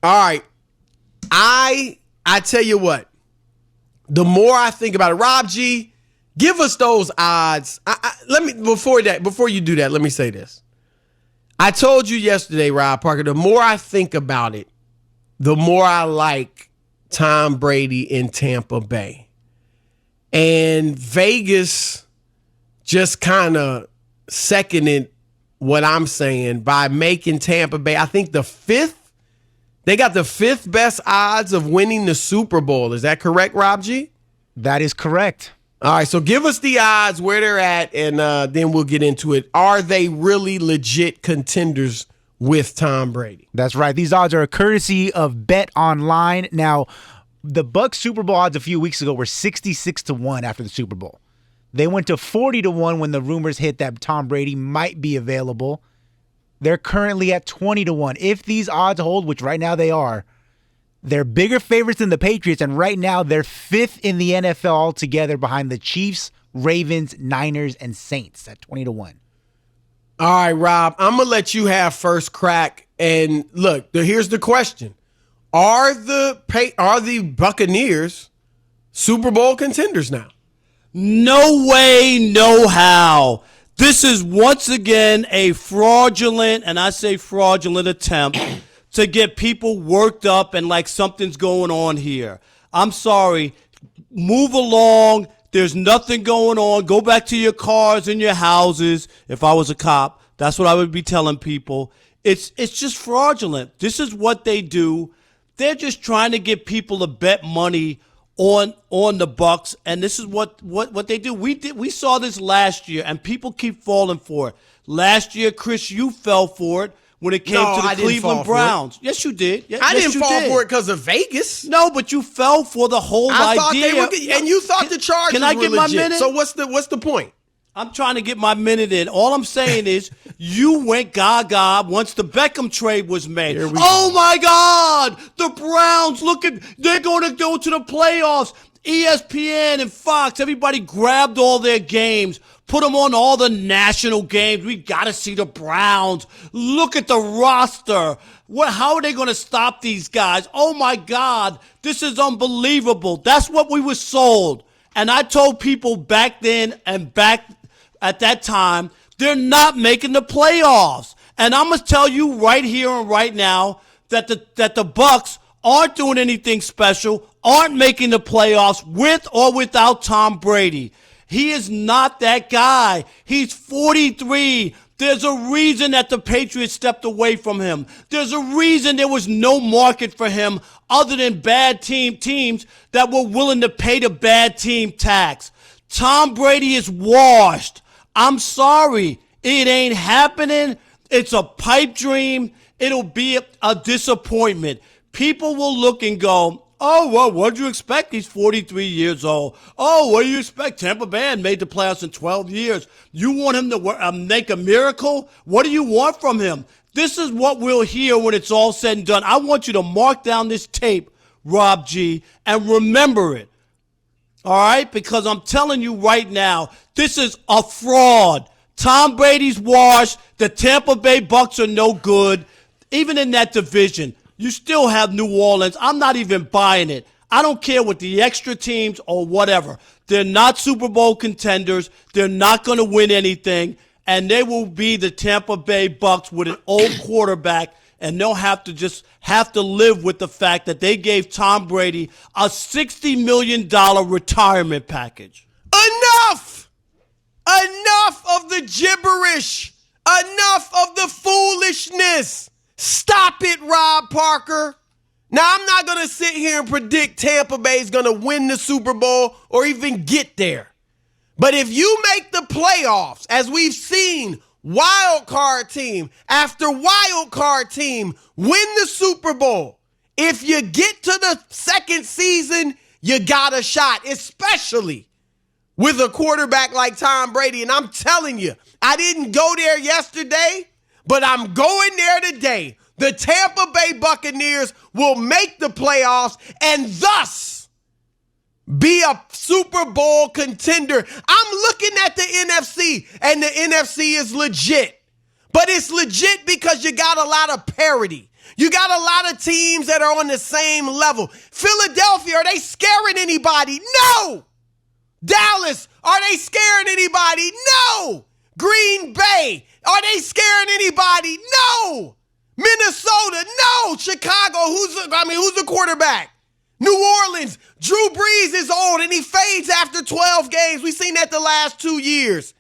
All right. I tell you what, the more I think about it, Rob G, give us those odds. Before you do that, let me say this. I told you yesterday, Rob Parker, the more I think about it, the more I like Tom Brady in Tampa Bay. And Vegas just kind of seconded what I'm saying by making Tampa Bay, I think they got the fifth best odds of winning the Super Bowl. Is that correct, Rob G? That is correct. All right, so give us the odds, where they're at, and then we'll get into it. Are they really legit contenders with Tom Brady? That's right. These odds are a courtesy of Bet Online. Now, the Bucs Super Bowl odds a few weeks ago were 66-1 after the Super Bowl. They went to 40-1 when the rumors hit that Tom Brady might be available. They're currently at 20-1. If these odds hold, which right now they are, they're bigger favorites than the Patriots, and right now they're fifth in the NFL altogether behind the Chiefs, Ravens, Niners, and Saints at 20-1. All right, Rob, I'm going to let you have first crack. And look, here's the question. Are the Buccaneers Super Bowl contenders now? No way, no how. This is once again a fraudulent, and I say fraudulent attempt to get people worked up and like something's going on here. I'm sorry. Move along. There's nothing going on. Go back to your cars and your houses. If I was a cop, that's what I would be telling people. It's just fraudulent. This is what they do. They're just trying to get people to bet money on the Bucs, and this is what they do. We saw this last year, and people keep falling for it. Last year, Chris, you fell for it when it came to the Cleveland Browns. Yes, you did. I didn't fall for it because of Vegas. No, but you fell for the whole idea. And you thought the Chargers were legit. Can I get my minute? So what's the point? I'm trying to get my minute in. All I'm saying is you went gaga once the Beckham trade was made. Oh, my God. The Browns, they're going to go to the playoffs. ESPN and Fox, everybody grabbed all their games, put them on all the national games. We got to see the Browns. Look at the roster. How are they going to stop these guys? Oh, my God. This is unbelievable. That's what we were sold. And I told people back then and back at that time, they're not making the playoffs. And I'm going to tell you right here and right now that the Bucs aren't doing anything special, aren't making the playoffs with or without Tom Brady. He is not that guy. He's 43. There's a reason that the Patriots stepped away from him. There's a reason there was no market for him other than bad teams that were willing to pay the bad team tax. Tom Brady is washed. I'm sorry. It ain't happening. It's a pipe dream. It'll be a disappointment. People will look and go, oh, well, what do you expect? He's 43 years old. Oh, what do you expect? Tampa Bay made the playoffs in 12 years. You want him to make a miracle? What do you want from him? This is what we'll hear when it's all said and done. I want you to mark down this tape, Rob G, and remember it. All right? Because I'm telling you right now, this is a fraud. Tom Brady's washed. The Tampa Bay Bucs are no good. Even in that division, you still have New Orleans. I'm not even buying it. I don't care what the extra teams or whatever. They're not Super Bowl contenders. They're not going to win anything. And they will be the Tampa Bay Bucs with an old quarterback, and they'll have to live with the fact that they gave Tom Brady a $60 million retirement package. Enough! Enough of the gibberish! Enough of the foolishness! Stop it, Rob Parker. Now, I'm not going to sit here and predict Tampa Bay is going to win the Super Bowl or even get there. But if you make the playoffs, as we've seen, wild card team after wild card team win the Super Bowl, if you get to the second season, you got a shot, especially with a quarterback like Tom Brady. And I'm telling you, I didn't go there yesterday, but I'm going there today. The Tampa Bay Buccaneers will make the playoffs and thus be a Super Bowl contender. I'm looking at the NFC, and the NFC is legit. But it's legit because you got a lot of parity. You got a lot of teams that are on the same level. Philadelphia, are they scaring anybody? No. Dallas, are they scaring anybody? No. Green Bay, are they scaring anybody? No. Minnesota, no. Chicago, who's the quarterback? New Orleans, Drew Brees is old and he fades after 12 games. We've seen that the last 2 years.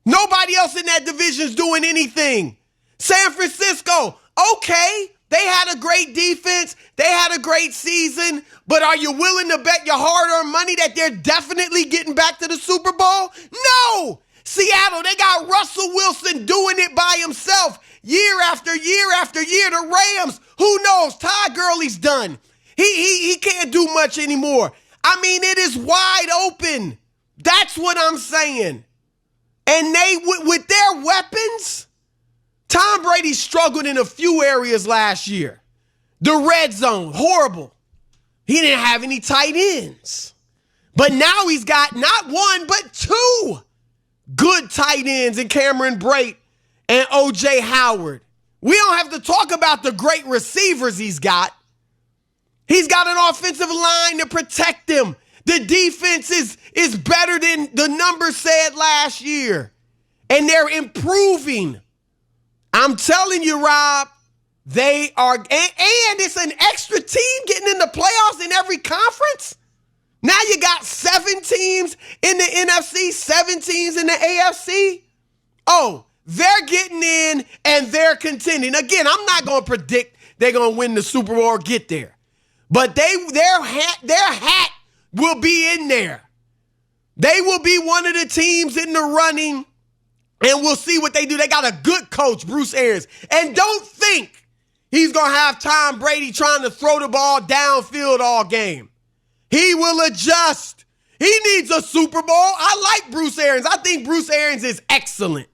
Nobody else in that division's doing anything. San Francisco, okay, they had a great defense. They had a great season. But are you willing to bet your hard-earned money that they're definitely getting back to the Super Bowl? No. Seattle, they got Russell Wilson doing it by himself year after year after year. The Rams, who knows? Todd Gurley's done. He can't do much anymore. I mean, it is wide open. That's what I'm saying. And they, with their weapons, Tom Brady struggled in a few areas last year. The red zone, horrible. He didn't have any tight ends. But now he's got not one, but two good tight ends in Cameron Brate and O.J. Howard. We don't have to talk about the great receivers he's got. He's got an offensive line to protect him. The defense is better than the numbers said last year. And they're improving. I'm telling you, Rob, they are, and it's an extra team getting in the playoffs in every conference. Now you got 7 teams in the NFC, 7 teams in the AFC. Oh, they're getting in and they're contending. Again, I'm not going to predict they're going to win the Super Bowl or get there. But their hat will be in there. They will be one of the teams in the running, and we'll see what they do. They got a good coach, Bruce Arians. And don't think he's going to have Tom Brady trying to throw the ball downfield all game. He will adjust. He needs a Super Bowl. I like Bruce Arians. I think Bruce Arians is excellent.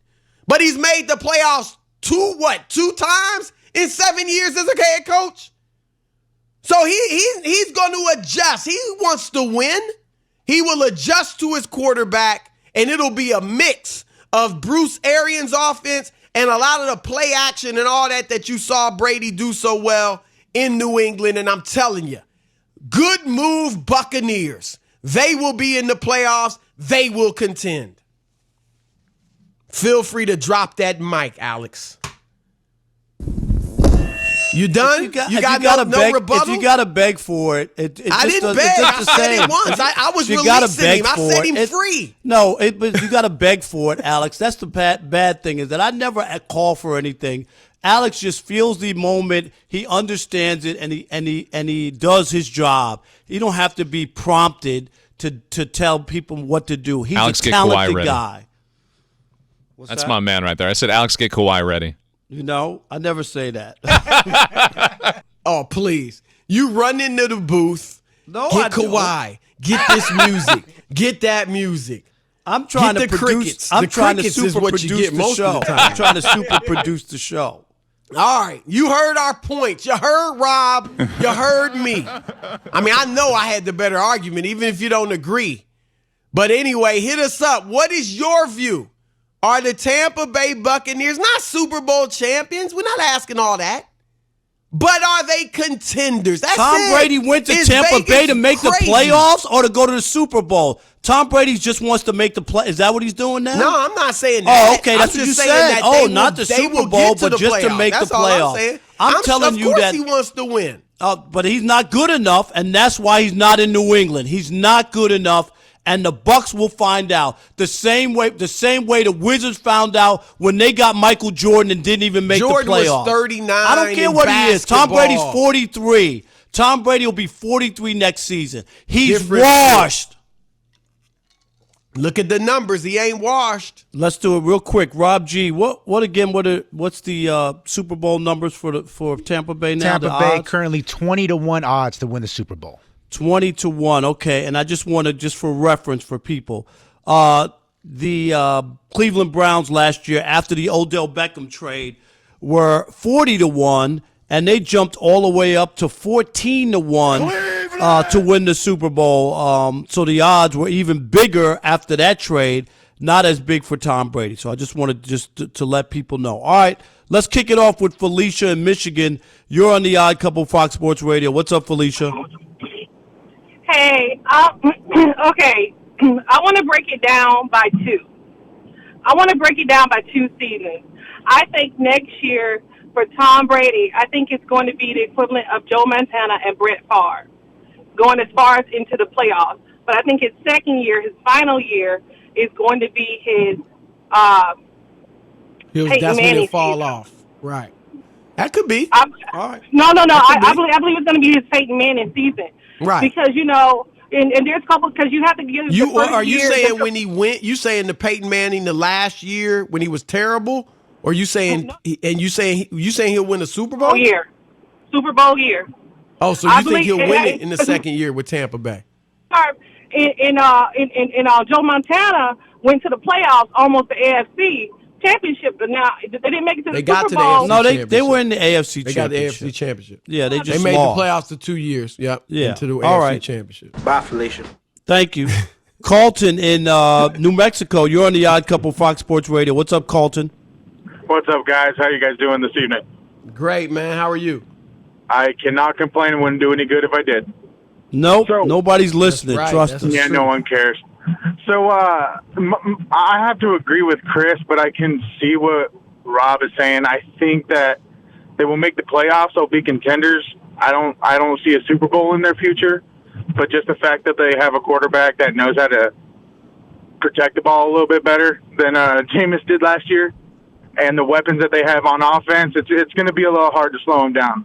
But he's made the playoffs 2 times in 7 years as a head coach? So he's going to adjust. He wants to win. He will adjust to his quarterback, and it'll be a mix of Bruce Arians' offense and a lot of the play action and all that you saw Brady do so well in New England. And I'm telling you, good move, Buccaneers. They will be in the playoffs. They will contend. Feel free to drop that mic, Alex. You done? You got no rebuttal? If you got to beg for it, I didn't beg. I said it once. I was releasing him. I set him free. No, but you got to beg for it, Alex. That's the bad thing is that I never call for anything. Alex just feels the moment. He understands it, and he does his job. You don't have to be prompted to tell people what to do. He's Alex, a talented guy. That's that? My man right there. I said, Alex, get Kawhi ready. You know, I never say that. Oh, please. You run into the booth. No, get Kawhi. Get this music. Get that music. I'm trying to produce. I'm trying to super produce the show. I'm trying to super produce the show. All right. You heard our points. You heard Rob. You heard me. I mean, I know I had the better argument, even if you don't agree. But anyway, hit us up. What is your view? Are the Tampa Bay Buccaneers not Super Bowl champions? We're not asking all that. But are they contenders? That's Tom Brady went to Tampa Bay to make the playoffs or to go to the Super Bowl? Tom Brady just wants to make the play. Is that what he's doing now? No, I'm not saying that. Oh, okay, that's what you said. Oh, not the Super Bowl, but just to make the playoffs. I'm telling you that he wants to win. But he's not good enough, and that's why he's not in New England. He's not good enough. And the Bucks will find out the same way the Wizards found out when they got Michael Jordan and didn't even make the playoffs. Jordan was 39. I don't care what he is. Tom Brady's 43. Tom Brady will be 43 next season. He's washed. Look at the numbers. He ain't washed. Let's do it real quick. Rob G, what's the Super Bowl numbers for Tampa Bay now? Tampa Bay currently 20-1 odds to win the Super Bowl. 20-1, okay. And I just want to, just for reference for people, the Cleveland Browns last year after the Odell Beckham trade were 40-1, and they jumped all the way up to 14-1 to win the Super Bowl. So the odds were even bigger after that trade. not as big for Tom Brady. So I just wanted to let people know. All right, let's kick it off with Felicia in Michigan. You're on the Odd Couple Fox Sports Radio. What's up, Felicia? Hey, okay. I want to break it down by two. I want to break it down by two seasons. I think next year for Tom Brady, I think it's going to be the equivalent of Joe Montana and Brett Favre, going as far as into the playoffs. But I think his second year, his final year, is going to be his That's when he'll fall season. off. Right. That could be. All right. No. I believe it's going to be his Peyton Manning season. Right. Because, and there's a couple, because you have to give the first Are you year, saying when he went, you saying the Peyton Manning the last year when he was terrible? Or you saying, you saying he'll win a Super Bowl? Super Bowl year. Oh, so you think he'll win it in the second year with Tampa Bay? Joe Montana went to the playoffs, almost the AFC championship, but now they didn't make it to the Super Bowl. No, they were in the AFC championship. They got the AFC championship. Yeah, they made lost. the playoffs for 2 years. Yep. Yeah. Into the All AFC right. championship. Bye, Felicia. Thank you. Carlton in New Mexico. You're on the Odd Couple Fox Sports Radio. What's up, Carlton? What's up, guys? How you guys doing this evening? Great, man. How are you? I cannot complain. It wouldn't do any good if I did. Nope. So- Nobody's listening. right. Trust That's us. Yeah, no one cares. So I have to agree with Chris, but I can see what Rob is saying. I think that they will make the playoffs. They'll be contenders. I don't see a Super Bowl in their future, but just the fact that they have a quarterback that knows how to protect the ball a little bit better than Jameis did last year, and the weapons that they have on offense, it's going to be a little hard to slow them down.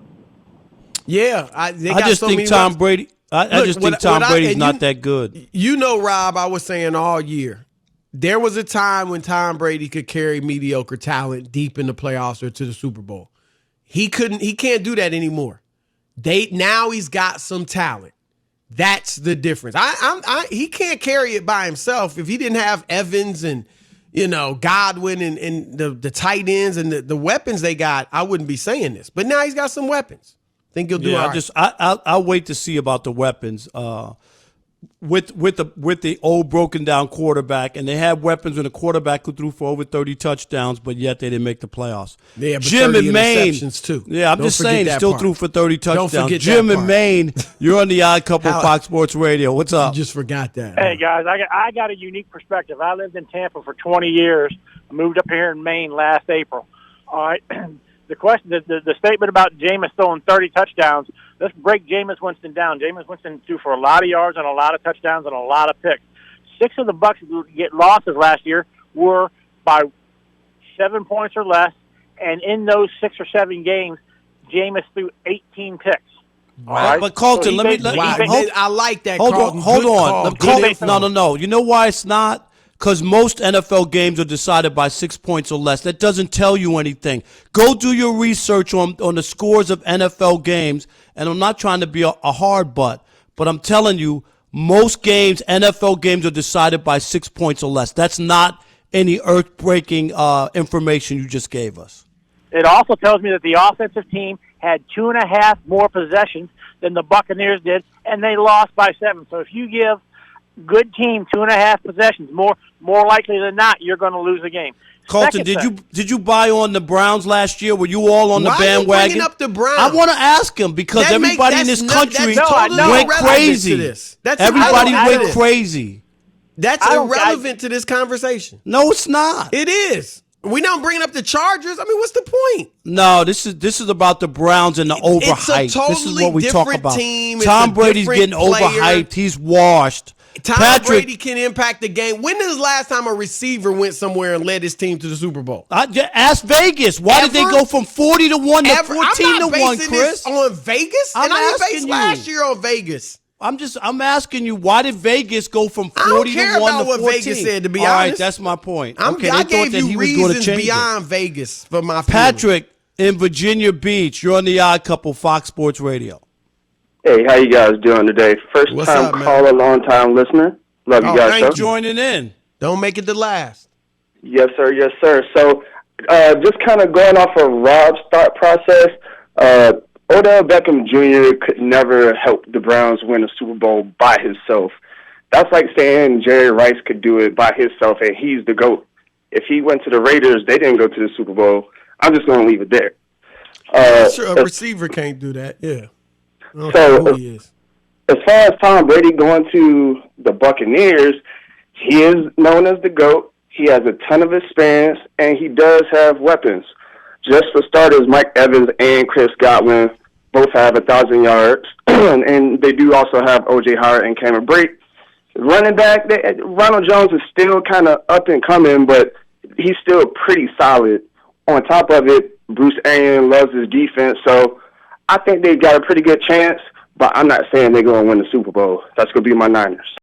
Yeah. I just think Tom Brady. I just think Tom Brady's not that good. You know, Rob, I was saying all year, there was a time when Tom Brady could carry mediocre talent deep in the playoffs or to the Super Bowl. He can't do that anymore. Now he's got some talent. That's the difference. He can't carry it by himself. If he didn't have Evans and Godwin and the tight ends and the weapons they got, I wouldn't be saying this. But now he's got some weapons. Think he'll do all right. I'll wait to see about the weapons. With the old broken down quarterback, and they had weapons when the quarterback who threw for over 30 touchdowns, but yet they didn't make the playoffs. Yeah, but Jim 30 in Maine, interceptions too. Yeah, I'm Don't just forget saying, that still part. threw for 30 touchdowns. Don't forget Jim that in part. Maine, you're on the Odd Couple Fox Sports Radio. What's up? You just forgot that. Hey, guys, I got a unique perspective. I lived in Tampa for 20 years. I moved up here in Maine last April. All right. The question, the statement about Jameis throwing 30 touchdowns, let's break Jameis Winston down. Jameis Winston threw for a lot of yards and a lot of touchdowns and a lot of picks. 6 of the Bucs get losses last year were by 7 points or less, and in those 6 or 7 games, Jameis threw 18 picks. All right. But Colton, Wow, I like that. Hold Carlton. on. Good call. Good info. No. You know why it's not? Because most NFL games are decided by 6 points or less. That doesn't tell you anything. Go do your research on the scores of NFL games, and I'm not trying to be a hard butt, but I'm telling you, most games, NFL games, are decided by 6 points or less. That's not any earth-breaking information you just gave us. It also tells me that the offensive team had 2.5 more possessions than the Buccaneers did, and they lost by 7. So if you give good team 2.5 possessions, more likely than not, you're going to lose a game. Colton, did you buy on the Browns last year? Were you all on the bandwagon? Why are you bringing up the Browns? I want to ask him because everybody in this country went crazy. Everybody went crazy. That's irrelevant to this conversation. No, it's not. It is. We not bringing up the Chargers. I mean, what's the point? No, this is about the Browns and the overhype. It's a totally this is what we talk different about. team. Tom Brady's getting overhyped. He's washed. Tom Brady can impact the game. When is the last time a receiver went somewhere and led his team to the Super Bowl? Ask Vegas. Why did they go from 40 to 1 to 14 to 1, Chris? This on Vegas? I'm and I asking based you. last year on Vegas. I'm asking you, why did Vegas go from 40 I don't care to 1 about to 14? what Vegas said, to be All honest. right, that's my point. I gave you reasons beyond Vegas for my Patrick in Virginia Beach, you're on the Odd Couple, Fox Sports Radio. Hey, how you guys doing today? First time caller, long time listener. Love you guys. Thanks for joining in. Don't make it the last. Yes, sir. Yes, sir. So, just kind of going off of Rob's thought process, Odell Beckham Jr. could never help the Browns win a Super Bowl by himself. That's like saying Jerry Rice could do it by himself and he's the GOAT. If he went to the Raiders, they didn't go to the Super Bowl. I'm just going to leave it there. Sure, a receiver can't do that. Yeah. I don't So, know who he is. as far as Tom Brady going to the Buccaneers, he is known as the GOAT. He has a ton of experience, and he does have weapons. Just for starters, Mike Evans and Chris Godwin both have 1,000 yards, and they do also have O.J. Howard and Cameron Brate. Running back, Ronald Jones is still kind of up and coming, but he's still pretty solid. On top of it, Bruce Arians loves his defense, so I think they've got a pretty good chance, but I'm not saying they're going to win the Super Bowl. That's going to be my Niners.